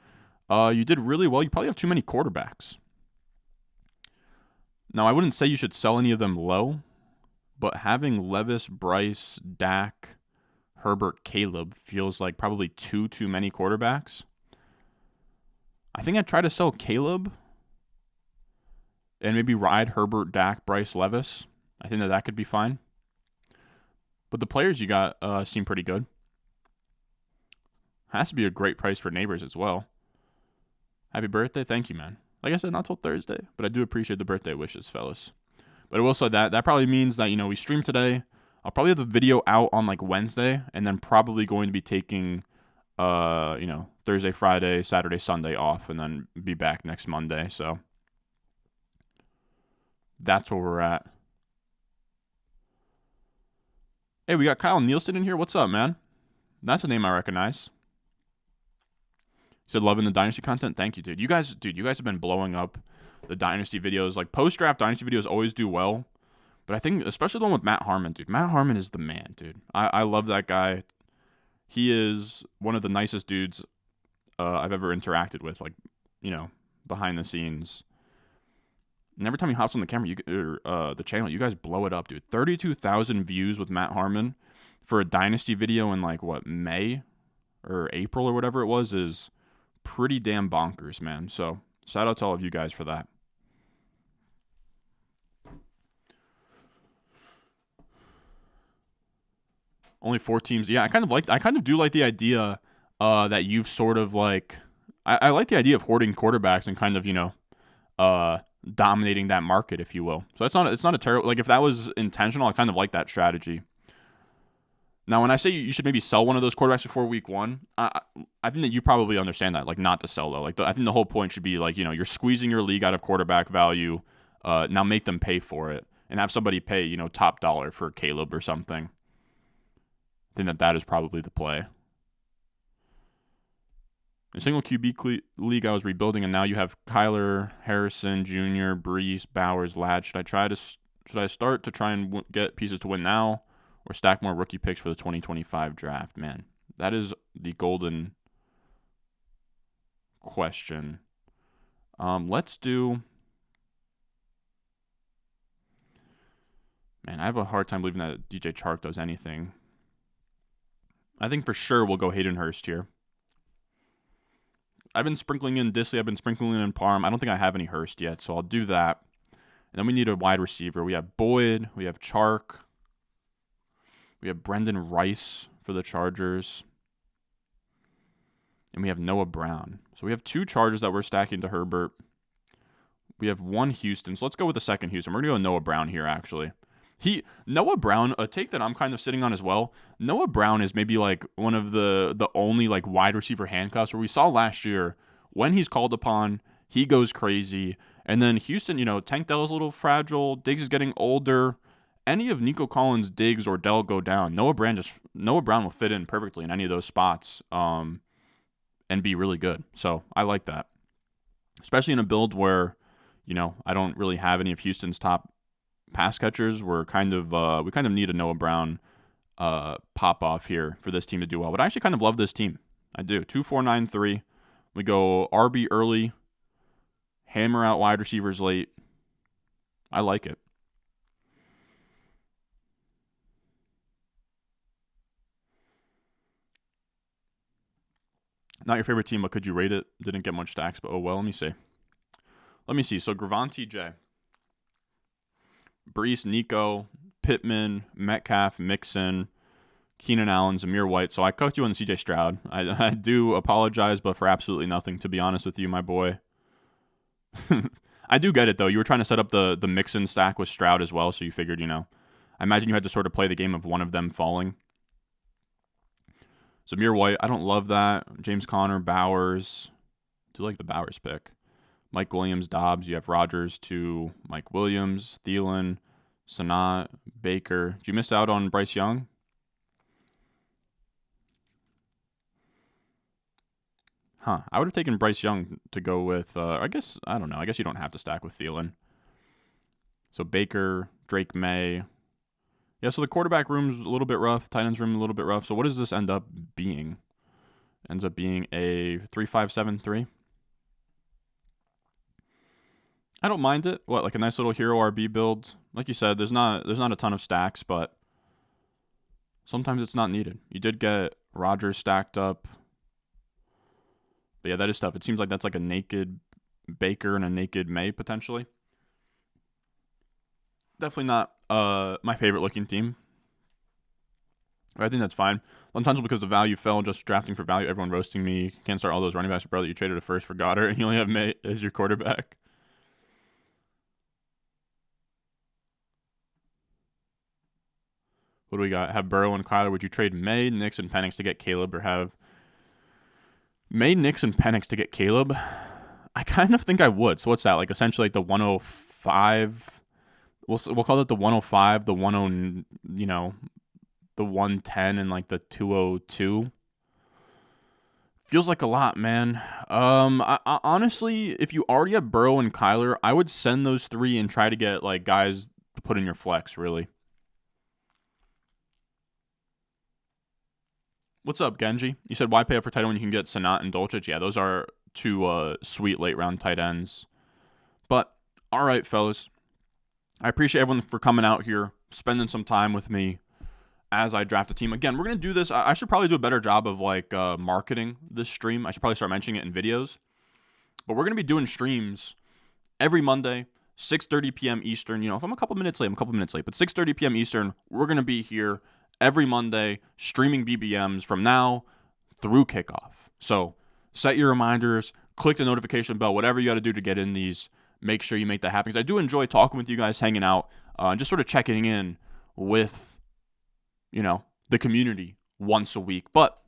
You did really well. You probably have too many quarterbacks. Now, I wouldn't say you should sell any of them low, but having Levis, Bryce, Dak, Herbert, Caleb feels like probably too many quarterbacks. I think I'd try to sell Caleb and maybe ride Herbert, Dak, Bryce, Levis. I think that could be fine. But the players you got seem pretty good. Has to be a great price for Neighbors as well. Happy birthday. Thank you, man. Like I said, not till Thursday, but I do appreciate the birthday wishes, fellas. But I will say that probably means that, we stream today. I'll probably have the video out on like Wednesday, and then probably going to be taking, Thursday, Friday, Saturday, Sunday off, and then be back next Monday. So that's where we're at. Hey, we got Kyle Nielsen in here. What's up, man? That's a name I recognize. He said, loving the Dynasty content. Thank you, dude. You guys have been blowing up the Dynasty videos. Like, post-draft Dynasty videos always do well. But I think, especially the one with Matt Harmon, dude. Matt Harmon is the man, dude. I love that guy. He is one of the nicest dudes I've ever interacted with, like, behind the scenes. And every time he hops on the camera, the channel, you guys blow it up, dude. 32,000 views with Matt Harmon for a Dynasty video in, like, May or April or whatever it was is pretty damn bonkers, man. So shout out to all of you guys for that. Only 4 teams. Yeah, I kind of do like the idea that you've sort of like I like the idea of hoarding quarterbacks and kind of, dominating that market, if you will. So it's not a terrible, like, if that was intentional, I kind of like that strategy. Now, when I say you should maybe sell one of those quarterbacks before week 1, I think that you probably understand that, like, not to sell though. Like, I think the whole point should be like, you're squeezing your league out of quarterback value. Now make them pay for it and have somebody pay, top dollar for Caleb or something. I think that is probably the play. In a single QB league, I was rebuilding, and now you have Kyler, Harrison, Jr., Brees, Bowers, Ladd. Should I start to try and get pieces to win now, or stack more rookie picks for the 2025 draft? Man, that is the golden question. Let's do. Man, I have a hard time believing that DJ Chark does anything. I think for sure we'll go Hayden Hurst here. I've been sprinkling in Disley. I've been sprinkling in Parm. I don't think I have any Hurst yet, so I'll do that. And then we need a wide receiver. We have Boyd. We have Chark. We have Brendan Rice for the Chargers. And we have Noah Brown. So we have 2 Chargers that we're stacking to Herbert. We have 1 Houston. So let's go with the second Houston. We're going to go Noah Brown here, actually. Noah Brown, a take that I'm kind of sitting on as well. Noah Brown is maybe like one of the only like wide receiver handcuffs where we saw last year when he's called upon, he goes crazy. And then Houston, Tank Dell's a little fragile. Diggs is getting older. any of Nico Collins, Diggs, or Dell go down, Noah Brown will fit in perfectly in any of those spots and be really good. So I like that, especially in a build where, I don't really have any of Houston's top pass catchers. We kind of need a Noah Brown pop off here for this team to do well. But I actually kind of love this team. I do. 2-4-9-3. We go RB early, hammer out wide receivers late. I like it. Not your favorite team, but could you rate it? Didn't get much stacks, but oh well. Let me see. So Gravante J, Brees, Nico, Pittman, Metcalf, Mixon, Keenan Allen, Zamir White. So I cooked you on CJ Stroud. I do apologize, but for absolutely nothing, to be honest with you, my boy. I do get it, though. You were trying to set up the Mixon stack with Stroud as well, so you figured, I imagine you had to sort of play the game of one of them falling. Zamir White, I don't love that. James Conner, Bowers. Do like the Bowers pick. Mike Williams, Dobbs. You have Rodgers to Mike Williams, Thielen, Sanat, Baker. Did you miss out on Bryce Young? I would have taken Bryce Young to go with, I don't know. I guess you don't have to stack with Thielen. So Baker, Drake May. Yeah, so the quarterback room's a little bit rough. Tight ends room a little bit rough. So what does this end up being? Ends up being a 3-5-7-3. I don't mind it. Like a nice little hero RB build. Like you said, there's not a ton of stacks, but sometimes it's not needed. You did get Rodgers stacked up. But yeah, that is tough. It seems like that's like a naked Baker and a naked May potentially. Definitely not my favorite looking team. But I think that's fine. Sometimes because the value fell, just drafting for value, everyone roasting me. Can't start all those running backs, brother. You traded a first for Goddard, and you only have May as your quarterback. What do we got? Have Burrow and Kyler. Would you trade May, Nix, and Penix to get Caleb, or have May, Nix, and Penix to get Caleb? I kind of think I would. So what's that? Like essentially like the 105. We'll call it the 105, the 10, the 110, and like the 202. Feels like a lot, man. I honestly, if you already have Burrow and Kyler, I would send those three and try to get like guys to put in your flex, really. What's up, Genji? You said, why pay up for tight end when you can get Sanat and Dolchich? Yeah, those are two sweet late-round tight ends. But, all right, fellas. I appreciate everyone for coming out here, spending some time with me as I draft a team. Again, we're going to do this. I should probably do a better job of, marketing this stream. I should probably start mentioning it in videos. But we're going to be doing streams every Monday, 6:30 p.m. Eastern. If I'm a couple minutes late, I'm a couple minutes late. But 6:30 p.m. Eastern, we're going to be here every Monday, streaming BBMs from now through kickoff. So set your reminders, click the notification bell, whatever you got to do to get in these. Make sure you make that happen. I do enjoy talking with you guys, hanging out, just sort of checking in with, the community once a week. But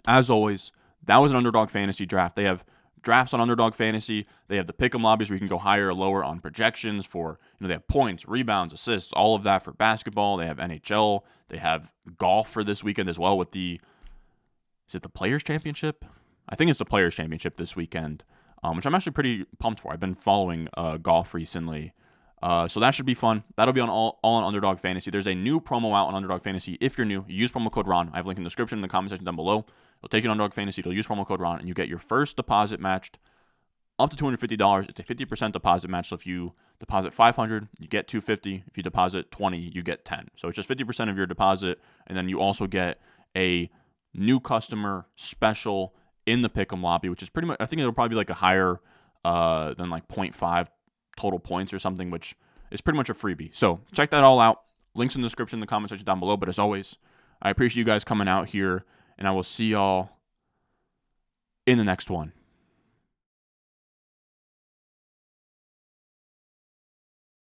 as always, that was an Underdog Fantasy draft. They have drafts on Underdog Fantasy. They have the pick'em lobbies where you can go higher or lower on projections for, they have points, rebounds, assists, all of that for basketball. They have NHL. They have golf for this weekend as well with is it the Players Championship? I think it's the Players Championship this weekend, which I'm actually pretty pumped for. I've been following golf recently. So that should be fun. That'll be on all on Underdog Fantasy. There's a new promo out on Underdog Fantasy. If you're new, you use promo code RON. I have a link in the description in the comment section down below. It'll take you to Underdog Fantasy. You'll use promo code RON, and you get your first deposit matched up to $250. It's a 50% deposit match. So if you deposit $500, you get $250. If you deposit $20, you get $10. So it's just 50% of your deposit, and then you also get a new customer special in the pick'em lobby, which is pretty much, I think it'll probably be like a higher than like 0.5 total points or something, which is pretty much a freebie. So check that all out. Links in the description in the comment section down below. But as always, I appreciate you guys coming out here, and I will see y'all in the next one.